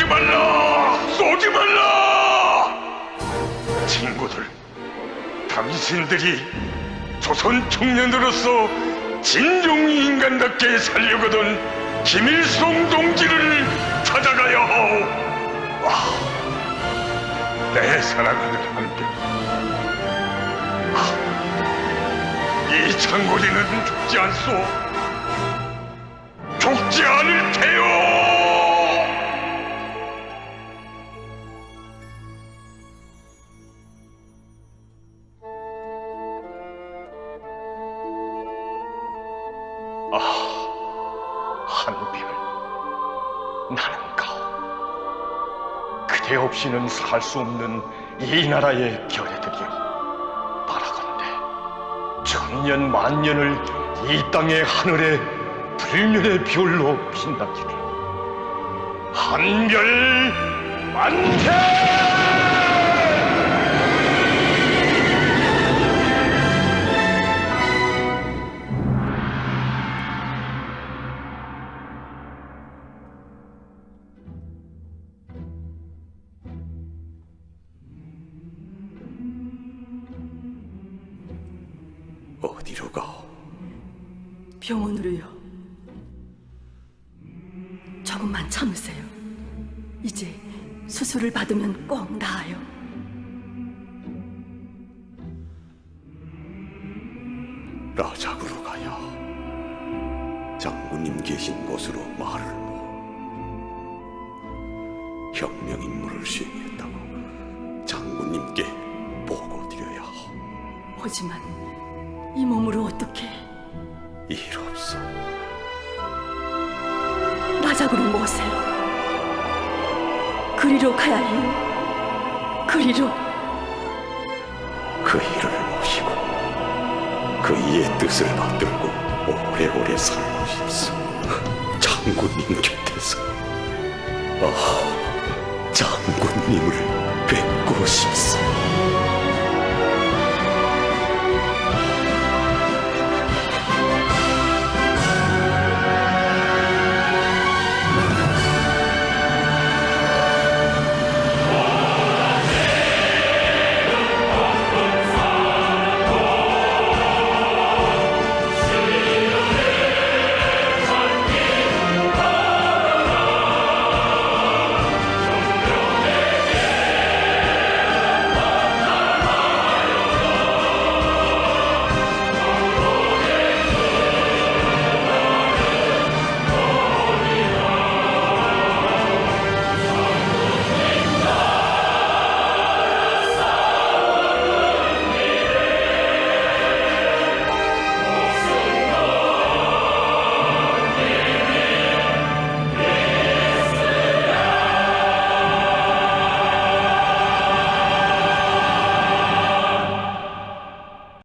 말라! 쏘지 말라! 친구들, 당신들이 조선 청년으로서 진정히 인간답게 살려거든 김일성 동지를 찾아가야 하오. 내 사랑하는 한별, 이 장군이는 죽지 않소. 죽지 않을 테요. 한별, 나는 가오. 그대 없이는 살 수 없는 이 나라의 결의들이여, 바라건대 천년 만년을 이 땅의 하늘에 불멸의 별로 빛나기를. 한별 만세! 어디로 가오? 병원으로요. 조금만 참으세요. 이제 수술을 받으면 꼭 나아요. 라작으로 가야 하오. 장군님 계신 곳으로 말을 모아. 혁명 임무를 수행했다고 장군님께 보고 드려야 하오. 하지만 이 몸으로 어떻게 일 없어. 나작으로 모세요. 그리로 가야 해요. 그리로. 그 일을 모시고 그 이의 뜻을 받들고 오래오래 살고 싶소. 장군님 곁에서 장군님을 뵙고 싶소.